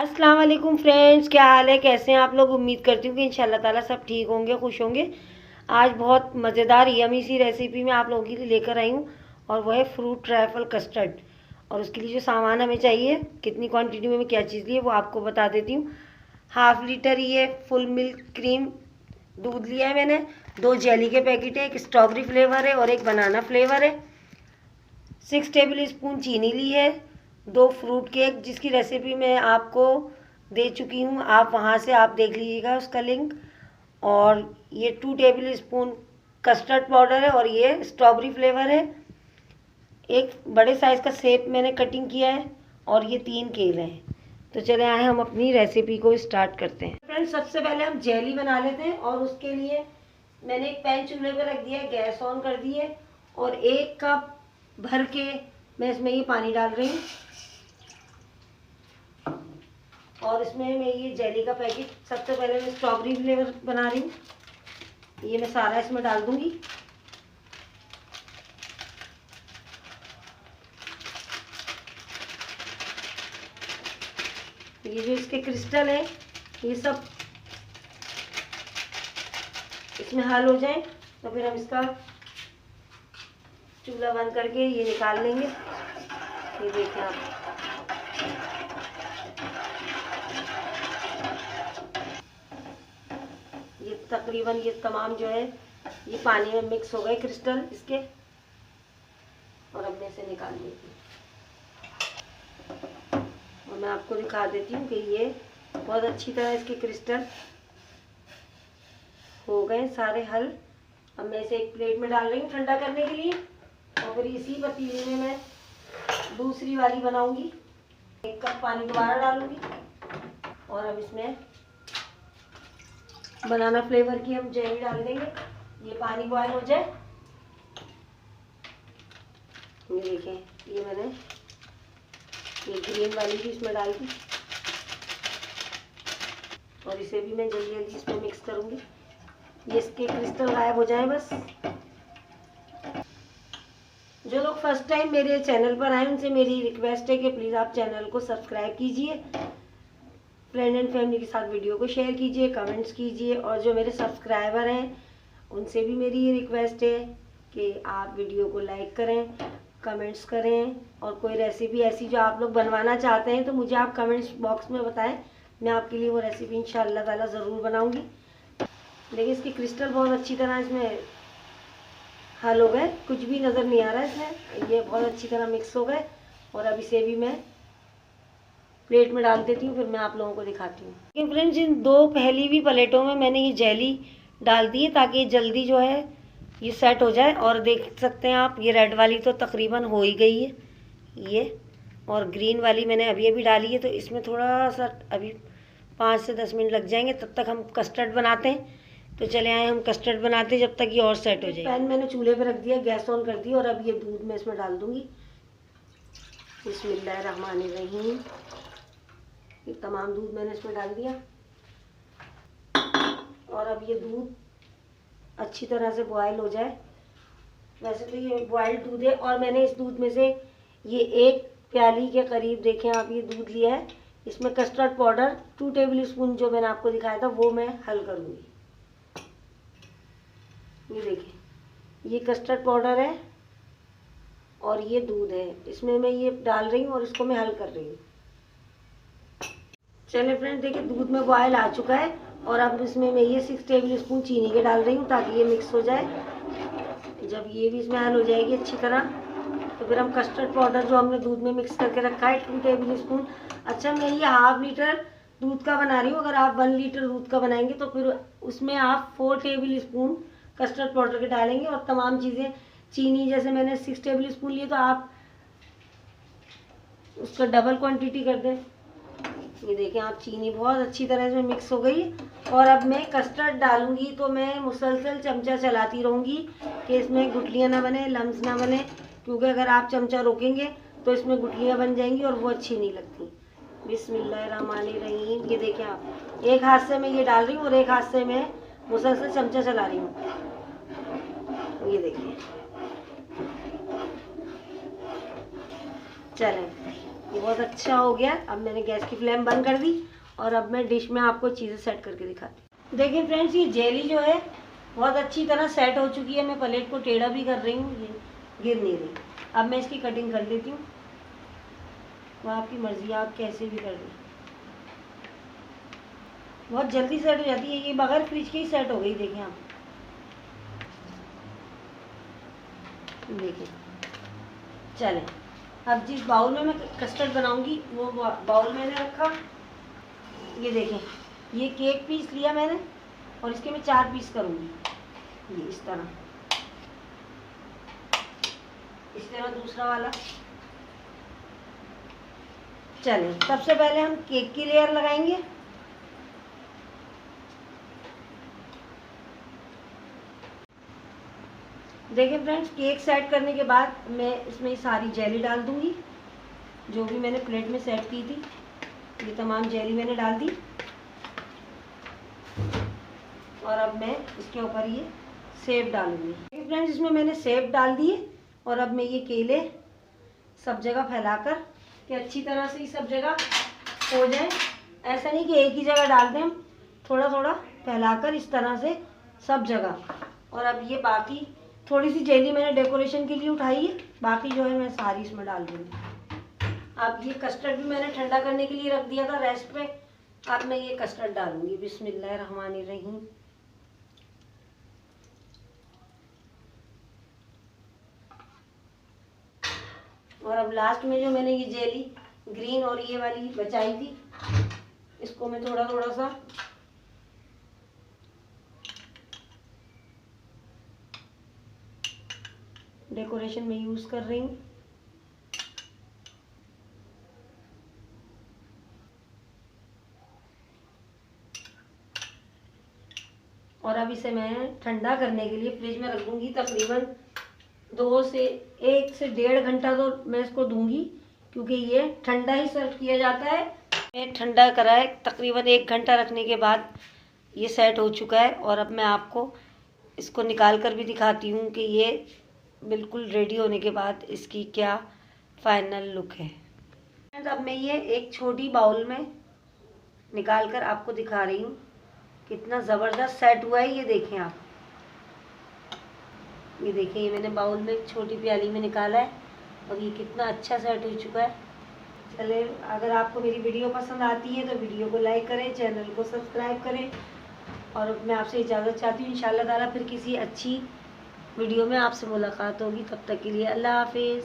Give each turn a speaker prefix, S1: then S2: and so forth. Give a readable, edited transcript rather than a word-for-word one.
S1: अस्सलाम वालेकुम फ्रेंड्स, क्या हाल है? कैसे हैं आप लोग? उम्मीद करती हूँ कि इंशाल्लाह ताला सब ठीक होंगे, खुश होंगे। आज बहुत मज़ेदार यमी सी रेसिपी मैं आप लोगों के लिए लेकर आई हूँ और वह है फ्रूट ट्रैफल कस्टर्ड। और उसके लिए जो सामान हमें चाहिए, कितनी क्वांटिटी में क्या चीज़ ली है वो आपको बता देती हूँ। 1/2 लीटर ये फुल मिल्क क्रीम दूध लिया है मैंने। 2 जेली के पैकेट है, एक स्ट्रॉबेरी फ्लेवर है और एक बनाना फ्लेवर है। 6 टेबल स्पून चीनी ली है। 2 फ्रूट केक जिसकी रेसिपी मैं आपको दे चुकी हूँ, आप वहाँ से आप देख लीजिएगा उसका लिंक। और ये 2 टेबल स्पून कस्टर्ड पाउडर है और ये स्ट्रॉबेरी फ्लेवर है। एक बड़े साइज़ का सेब मैंने कटिंग किया है और ये 3 केले हैं। तो चले आए हम अपनी रेसिपी को स्टार्ट करते हैं। फ्रेंड्स, सबसे पहले हम जेली बना लेते हैं और उसके लिए मैंने एक पैन चूल्हे पर रख दिया है, गैस ऑन कर दी है और 1 कप भर के मैं इसमें ये पानी डाल रही हूँ। और इसमें मैं ये जेली का पैकेट, सबसे पहले मैं स्ट्रॉबेरी फ्लेवर बना रही हूँ, ये मैं सारा इसमें डाल दूंगी। ये जो इसके क्रिस्टल है ये सब इसमें हल हो जाए तो फिर हम इसका चूल्हा बंद करके ये निकाल लेंगे। ये देखें आप, ये तकरीबन ये तमाम जो है ये पानी में मिक्स हो गए क्रिस्टल इसके। और अब मैं इसे निकाल लेती हूँ और मैं आपको दिखा देती हूँ कि ये बहुत अच्छी तरह इसके क्रिस्टल हो गए सारे हल। अब मैं इसे एक प्लेट में डाल रही हूँ ठंडा करने के लिए और फिर इसी पतीले में मैं दूसरी वाली बनाऊंगी। 1 कप पानी दोबारा डालूंगी और अब इसमें बनाना फ्लेवर की हम जेली डाल देंगे। ये पानी बॉयल हो जाए। ये देखें, ये मैंने ये ग्रीन वाली भी इसमें डाल दी और इसे भी मैं जल्दी जल्दी इसमें मिक्स करूंगी, ये इसके क्रिस्टल गायब हो जाए बस। जो लोग फर्स्ट टाइम मेरे चैनल पर आए उनसे मेरी रिक्वेस्ट है कि प्लीज़ आप चैनल को सब्सक्राइब कीजिए, फ्रेंड एंड फैमिली के साथ वीडियो को शेयर कीजिए, कमेंट्स कीजिए। और जो मेरे सब्सक्राइबर हैं उनसे भी मेरी ये रिक्वेस्ट है कि आप वीडियो को लाइक करें, कमेंट्स करें और कोई रेसिपी ऐसी जो आप लोग बनवाना चाहते हैं तो मुझे आप कमेंट्स बॉक्स में बताएं, मैं आपके लिए वो रेसिपी इंशाअल्लाह ताला ज़रूर बनाऊंगी। देखिए, इसकी क्रिस्टल बहुत अच्छी तरह इसमें हल हो गए, कुछ भी नज़र नहीं आ रहा है इसमें, ये बहुत अच्छी तरह मिक्स हो गए। और अब इसे भी मैं प्लेट में डाल देती हूँ, फिर मैं आप लोगों को दिखाती हूँ। फ्रेंड्स, इन 2 पहली भी प्लेटों में मैंने ये जेली डाल दी है ताकि ये जल्दी जो है ये सेट हो जाए। और देख सकते हैं आप, ये रेड वाली तो तकरीबन हो ही गई है ये, और ग्रीन वाली मैंने अभी अभी डाली है। तो इसमें थोड़ा सा अभी 5 से 10 मिनट लग जाएंगे, तब तक हम कस्टर्ड बनाते हैं। तो चले आए हम कस्टर्ड बनाते हैं जब तक ये और सेट हो जाए। पैन मैंने चूल्हे पे रख दिया, गैस ऑन कर दिया और अब ये दूध मैं इसमें डाल दूंगी। बिस्मिल्लाहिर्रहमानिर्रहीम। ये तमाम दूध मैंने इसमें डाल दिया और अब ये दूध अच्छी तरह से बॉयल हो जाए। वैसे तो ये बॉयल्ड दूध है और मैंने इस दूध में से ये 1 प्याली के करीब, देखें आप, ये दूध लिया है। इसमें कस्टर्ड पाउडर 2 टेबल स्पून जो मैंने आपको दिखाया था वो मैं हल करूँगी। ये देखिए, ये कस्टर्ड पाउडर है और ये दूध है, इसमें मैं ये डाल रही हूँ और इसको मैं हल कर रही हूँ। चलिए फ्रेंड्स, देखिए दूध में बॉयल आ चुका है और अब इसमें मैं ये 6 टेबल स्पून चीनी के डाल रही हूँ ताकि ये मिक्स हो जाए। जब ये भी इसमें हल हो जाएगी अच्छी तरह तो फिर हम कस्टर्ड पाउडर जो हमने दूध में मिक्स करके रखा है 2 टेबल स्पून। अच्छा, मैं ये 1/2 लीटर दूध का बना रही हूँ, अगर आप 1 लीटर दूध का बनाएंगे तो फिर उसमें आप 4 टेबल स्पून कस्टर्ड पाउडर के डालेंगे और तमाम चीज़ें, चीनी जैसे मैंने 6 टेबल स्पून लिए तो आप उसका डबल क्वांटिटी कर दें। ये देखें आप, चीनी बहुत अच्छी तरह से मिक्स हो गई और अब मैं कस्टर्ड डालूंगी तो मैं मुसलसल चमचा चलाती रहूँगी कि इसमें गुठलियाँ ना बने, लम्स ना बने, क्योंकि अगर आप चमचा रोकेंगे तो इसमें गुठलियाँ बन जाएंगी और वो अच्छी नहीं लगती। बिस्मिल्लाहिर्रहमानिर्रहीम। ये देखें आप, एक हाथ से मैं ये डाल रही हूँ और एक हाथ से मैं मुसलसल चमचा चला रही हूँ। ये देखिए, चलें ये बहुत अच्छा हो गया। अब मैंने गैस की फ्लेम बंद कर दी और अब मैं डिश में आपको चीज़ें सेट करके दिखाती हूँ। देखिए फ्रेंड्स, ये जेली जो है बहुत अच्छी तरह सेट हो चुकी है। मैं प्लेट को टेढ़ा भी कर रही हूँ, ये गिर नहीं रही। अब मैं इसकी कटिंग कर लेती हूँ। वो आपकी मर्जी, आप कैसे भी कर लें। बहुत जल्दी सेट हो जाती है, ये बगैर फ्रिज के ही सेट हो गई। देखिए आप, देखिए। चलें, अब जिस बाउल में मैं कस्टर्ड बनाऊंगी वो बाउल मैंने रखा। ये देखें, ये केक पीस लिया मैंने और इसके मैं 4 पीस करूंगी। ये इस तरह दूसरा वाला। चलें, सबसे पहले हम केक की लेयर लगाएंगे। देखिए फ्रेंड्स, केक सेट करने के बाद मैं इसमें सारी जेली डाल दूंगी, जो भी मैंने प्लेट में सेट की थी। ये तमाम जेली मैंने डाल दी और अब मैं इसके ऊपर ये सेब डालूंगी। देखिए फ्रेंड्स, इसमें मैंने सेब डाल दिए और अब मैं ये केले सब जगह फैलाकर कि अच्छी तरह से सब जगह हो जाए। ऐसा नहीं कि एक ही जगह डाल दें, हम थोड़ा थोड़ा फैलाकर इस तरह से सब जगह। और अब ये बाकी थोड़ी सी जेली मैंने डेकोरेशन के लिए उठाई है, बाकी जो है मैं सारी इसमें डाल दूँगी। अब ये कस्टर्ड भी मैंने ठंडा करने के लिए रख दिया था रेस्ट पे। अब मैं ये कस्टर्ड डालूंगी। बिस्मिल्लाहिर्रहमानिर्रहीम। और अब लास्ट में जो मैंने ये जेली ग्रीन और ये वाली बचाई थी, इसको मैं थोड़ा थोड़ा सा डेकोरेशन में यूज कर रही हूँ। और अब इसे मैं ठंडा करने के लिए फ्रिज में रख दूंगी। तकरीबन 1 से 1.5 घंटा तो मैं इसको दूंगी, क्योंकि ये ठंडा ही सर्व किया जाता है। मैं ठंडा करा है, तकरीबन 1 घंटा रखने के बाद ये सेट हो चुका है। और अब मैं आपको इसको निकाल कर भी दिखाती हूँ कि ये बिल्कुल रेडी होने के बाद इसकी क्या फाइनल लुक है। अब मैं ये एक छोटी बाउल में निकाल कर आपको दिखा रही हूँ कितना ज़बरदस्त सेट हुआ है। ये देखें आप, ये देखें, ये मैंने बाउल में छोटी प्याली में निकाला है और ये कितना अच्छा सेट हो चुका है। चले, अगर आपको मेरी वीडियो पसंद आती है तो वीडियो को लाइक करें, चैनल को सब्सक्राइब करें। और मैं आपसे इजाज़त चाहती हूँ। इंशाल्लाह ताला फिर किसी अच्छी वीडियो में आपसे मुलाकात होगी। तब तक के लिए अल्लाह हाफिज़।